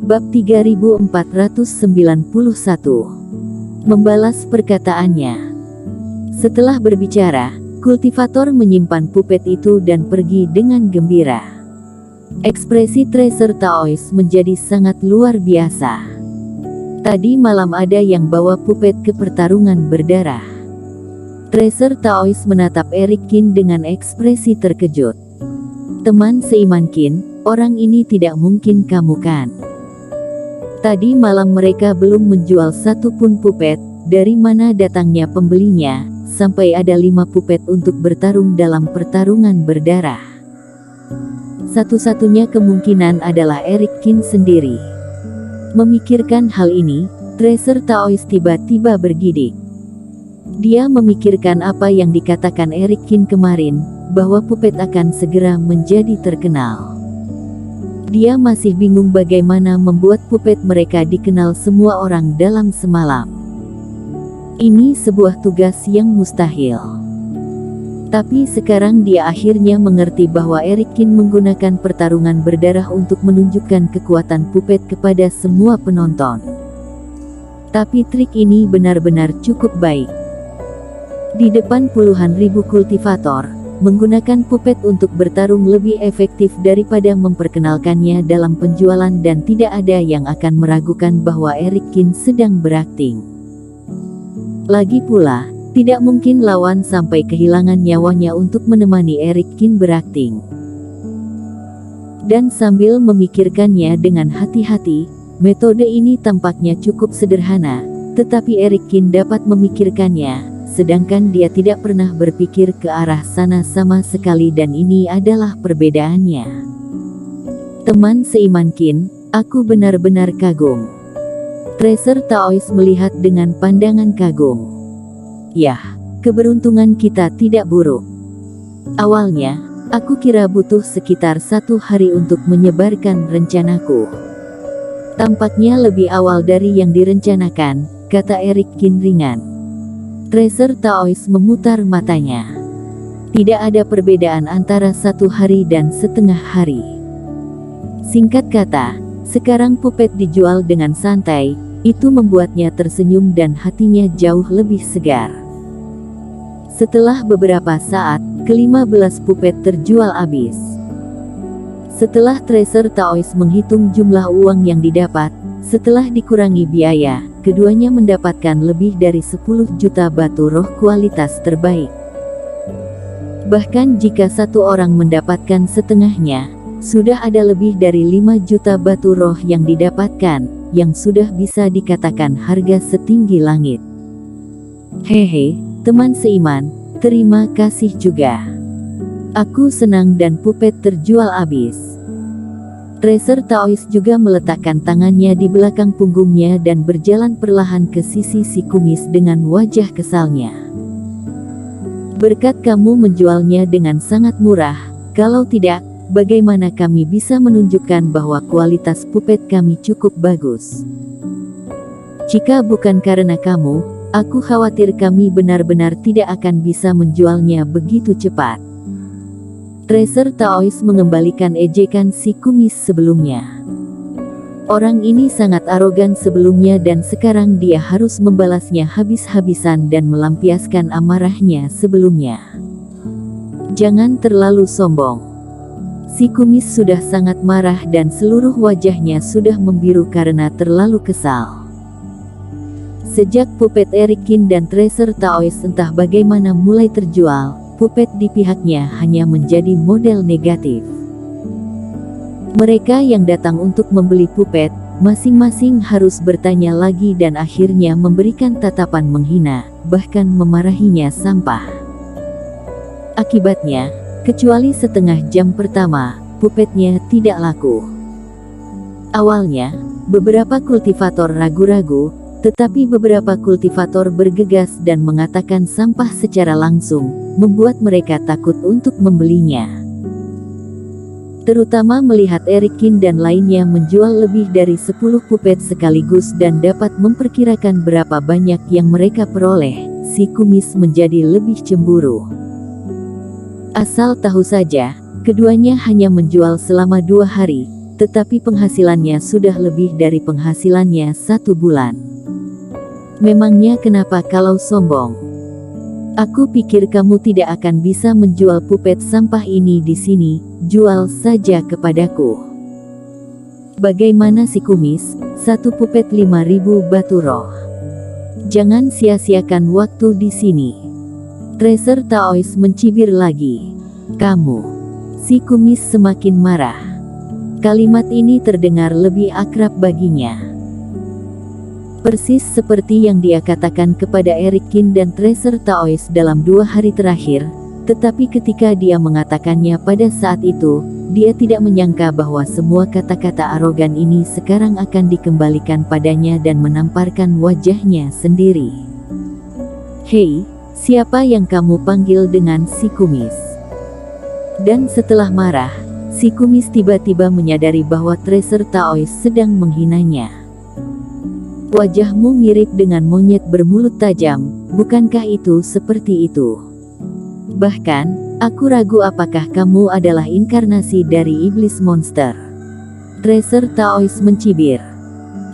Bab 3491. Membalas perkataannya. Setelah berbicara, kultivator menyimpan pupet itu dan pergi dengan gembira. Ekspresi Tracer Taois menjadi sangat luar biasa. Tadi malam ada yang bawa pupet ke pertarungan berdarah. Tracer Taois menatap Eric Kin dengan ekspresi terkejut. Teman seiman Kin, orang ini tidak mungkin kamu kan? Tadi malam mereka belum menjual satu pun pupet, dari mana datangnya pembelinya, sampai ada 5 pupet untuk bertarung dalam pertarungan berdarah. Satu-satunya kemungkinan adalah Eric Kin sendiri. Memikirkan hal ini, Tracer Taois tiba-tiba bergidik. Dia memikirkan apa yang dikatakan Eric Kin kemarin, bahwa pupet akan segera menjadi terkenal. Dia masih bingung bagaimana membuat pupet mereka dikenal semua orang dalam semalam. Ini sebuah tugas yang mustahil. Tapi sekarang dia akhirnya mengerti bahwa Eric Kin menggunakan pertarungan berdarah untuk menunjukkan kekuatan pupet kepada semua penonton. Tapi trik ini benar-benar cukup baik. Di depan puluhan ribu kultivator, menggunakan pupet untuk bertarung lebih efektif daripada memperkenalkannya dalam penjualan, dan tidak ada yang akan meragukan bahwa Eric Kin sedang berakting. Lagi pula, tidak mungkin lawan sampai kehilangan nyawanya untuk menemani Eric Kin berakting. Dan sambil memikirkannya dengan hati-hati, metode ini tampaknya cukup sederhana, tetapi Eric Kin dapat memikirkannya, sedangkan dia tidak pernah berpikir ke arah sana sama sekali, dan ini adalah perbedaannya. Teman seiman Kin, aku benar-benar kagum. Tracer Taois melihat dengan pandangan kagum. Yah, keberuntungan kita tidak buruk. Awalnya, aku kira butuh sekitar 1 hari untuk menyebarkan rencanaku. Tampaknya lebih awal dari yang direncanakan, kata Eric Kin ringan. Tracer Taois memutar matanya. Tidak ada perbedaan antara 1 hari dan setengah hari. Singkat kata, sekarang pupet dijual dengan santai, itu membuatnya tersenyum dan hatinya jauh lebih segar. Setelah beberapa saat, ke-15 pupet terjual habis. Setelah Tracer Taois menghitung jumlah uang yang didapat, setelah dikurangi biaya, keduanya mendapatkan lebih dari 10 juta batu roh kualitas terbaik. Bahkan jika satu orang mendapatkan setengahnya, sudah ada lebih dari 5 juta batu roh yang didapatkan, yang sudah bisa dikatakan harga setinggi langit. Hehe, teman seiman, terima kasih juga. Aku senang dan pupet terjual habis. Tracer Taois juga meletakkan tangannya di belakang punggungnya dan berjalan perlahan ke sisi si kumis dengan wajah kesalnya. Berkat kamu menjualnya dengan sangat murah, kalau tidak, bagaimana kami bisa menunjukkan bahwa kualitas pupet kami cukup bagus? Jika bukan karena kamu, aku khawatir kami benar-benar tidak akan bisa menjualnya begitu cepat. Tracer Taois mengembalikan ejekan si kumis sebelumnya. Orang ini sangat arogan sebelumnya dan sekarang dia harus membalasnya habis-habisan dan melampiaskan amarahnya sebelumnya. Jangan terlalu sombong. Si kumis sudah sangat marah dan seluruh wajahnya sudah membiru karena terlalu kesal. Sejak pupet Eric Kin dan Tracer Taois entah bagaimana mulai terjual, pupet di pihaknya hanya menjadi model negatif. Mereka yang datang untuk membeli pupet, masing-masing harus bertanya lagi dan akhirnya memberikan tatapan menghina, bahkan memarahinya sampah. Akibatnya, kecuali setengah jam pertama, pupetnya tidak laku. Awalnya, beberapa kultivator ragu-ragu, tetapi beberapa kultivator bergegas dan mengatakan sampah secara langsung, membuat mereka takut untuk membelinya. Terutama melihat Eric Kin dan lainnya menjual lebih dari 10 pupet sekaligus dan dapat memperkirakan berapa banyak yang mereka peroleh, si kumis menjadi lebih cemburu. Asal tahu saja, keduanya hanya menjual selama 2 hari, tetapi penghasilannya sudah lebih dari penghasilannya 1 bulan. Memangnya kenapa kalau sombong? Aku pikir kamu tidak akan bisa menjual pupet sampah ini di sini, jual saja kepadaku. Bagaimana si kumis? 1 pupet 5.000 batu roh. Jangan sia-siakan waktu di sini. Tracer Taois mencibir lagi. Kamu. Si kumis semakin marah. Kalimat ini terdengar lebih akrab baginya. Persis seperti yang dia katakan kepada Eric Kin dan Tracer Taois dalam 2 hari terakhir, tetapi ketika dia mengatakannya pada saat itu, dia tidak menyangka bahwa semua kata-kata arogan ini sekarang akan dikembalikan padanya dan menamparkan wajahnya sendiri. Hei, siapa yang kamu panggil dengan si kumis? Dan setelah marah, si kumis tiba-tiba menyadari bahwa Tracer Taois sedang menghinanya. Wajahmu mirip dengan monyet bermulut tajam, bukankah itu seperti itu? Bahkan, aku ragu apakah kamu adalah inkarnasi dari iblis monster. Tracer Taois mencibir.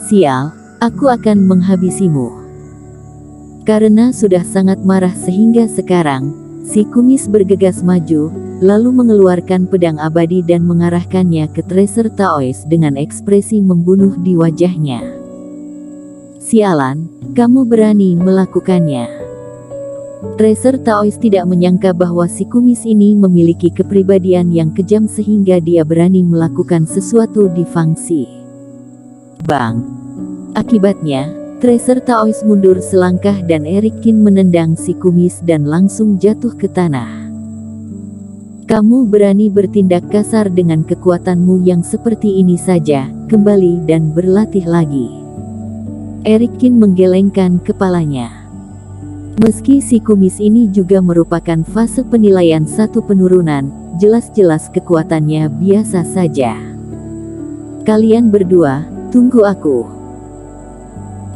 Sial, aku akan menghabisimu. Karena sudah sangat marah sehingga sekarang, si kumis bergegas maju, lalu mengeluarkan pedang abadi dan mengarahkannya ke Tracer Taois dengan ekspresi membunuh di wajahnya. Sialan, kamu berani melakukannya. Tracer Taois tidak menyangka bahwa si kumis ini memiliki kepribadian yang kejam sehingga dia berani melakukan sesuatu di Fangxi. Bang! Akibatnya, Tracer Taois mundur selangkah dan Eric Kin menendang si kumis dan langsung jatuh ke tanah. Kamu berani bertindak kasar dengan kekuatanmu yang seperti ini saja, kembali dan berlatih lagi. Eric Kin menggelengkan kepalanya. Meski si kumis ini juga merupakan fase penilaian 1 penurunan, jelas-jelas kekuatannya biasa saja. Kalian berdua, tunggu aku.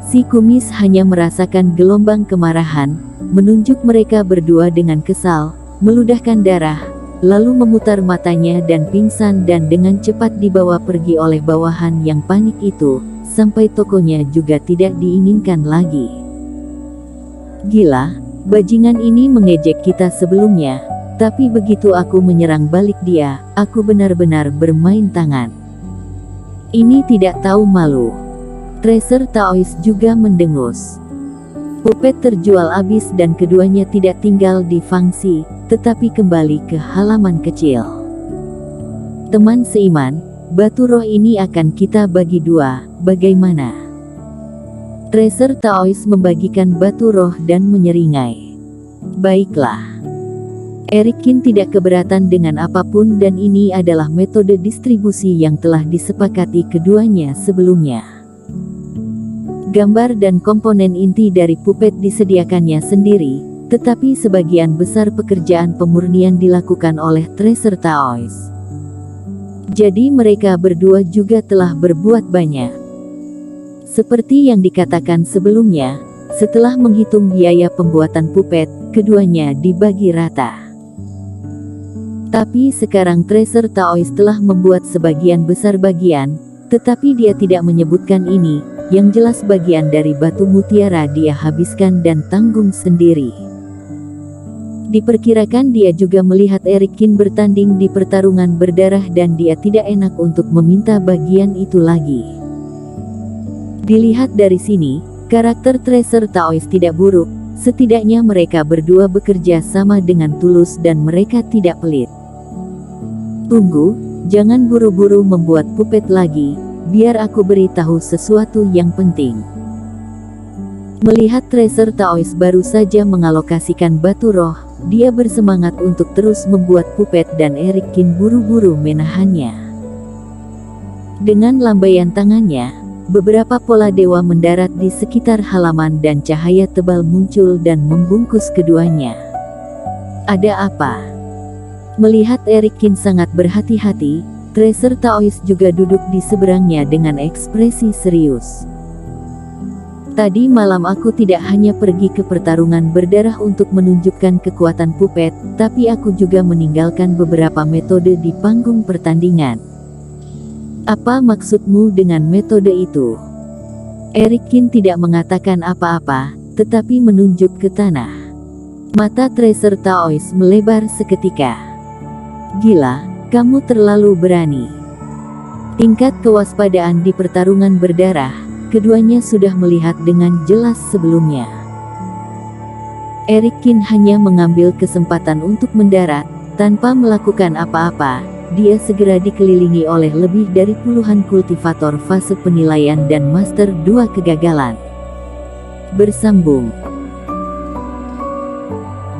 Si kumis hanya merasakan gelombang kemarahan, menunjuk mereka berdua dengan kesal, meludahkan darah, lalu memutar matanya dan pingsan dan dengan cepat dibawa pergi oleh bawahan yang panik itu, sampai tokonya juga tidak diinginkan lagi. Gila, bajingan ini mengejek kita sebelumnya, tapi begitu aku menyerang balik dia, aku benar-benar bermain tangan. Ini tidak tahu malu. Tracer Taois juga mendengus. Pupet terjual habis dan keduanya tidak tinggal di Fangxi, tetapi kembali ke halaman kecil. Teman seiman, batu roh ini akan kita bagi 2, bagaimana? Tracer Taois membagikan batu roh dan menyeringai. Baiklah. Eric Kin tidak keberatan dengan apapun dan ini adalah metode distribusi yang telah disepakati keduanya sebelumnya. Gambar dan komponen inti dari pupet disediakannya sendiri, tetapi sebagian besar pekerjaan pemurnian dilakukan oleh Tracer Taois. Jadi mereka berdua juga telah berbuat banyak. Seperti yang dikatakan sebelumnya, setelah menghitung biaya pembuatan pupet, keduanya dibagi rata. Tapi sekarang Tracer Taois telah membuat sebagian besar bagian, tetapi dia tidak menyebutkan ini, yang jelas bagian dari batu mutiara dia habiskan dan tanggung sendiri. Diperkirakan dia juga melihat Eric Kin bertanding di pertarungan berdarah dan dia tidak enak untuk meminta bagian itu lagi. Dilihat dari sini, karakter Tracer Taois tidak buruk, setidaknya mereka berdua bekerja sama dengan tulus dan mereka tidak pelit. Tunggu, jangan buru-buru membuat pupet lagi, biar aku beritahu sesuatu yang penting. Melihat Tracer Taois baru saja mengalokasikan batu roh, dia bersemangat untuk terus membuat pupet dan Eric Kin buru-buru menahannya. Dengan lambaian tangannya, beberapa pola dewa mendarat di sekitar halaman dan cahaya tebal muncul dan membungkus keduanya. Ada apa? Melihat Eric Kin sangat berhati-hati, Tracer Taois juga duduk di seberangnya dengan ekspresi serius. Tadi malam aku tidak hanya pergi ke pertarungan berdarah untuk menunjukkan kekuatan pupet, tapi aku juga meninggalkan beberapa metode di panggung pertandingan. Apa maksudmu dengan metode itu? Eric Kin tidak mengatakan apa-apa, tetapi menunjuk ke tanah. Mata Tracer Taois melebar seketika. Gila, kamu terlalu berani. Tingkat kewaspadaan di pertarungan berdarah, keduanya sudah melihat dengan jelas sebelumnya. Eric Kin hanya mengambil kesempatan untuk mendarat, tanpa melakukan apa-apa. Dia segera dikelilingi oleh lebih dari puluhan kultivator fase penilaian dan Master 2 kegagalan. Bersambung.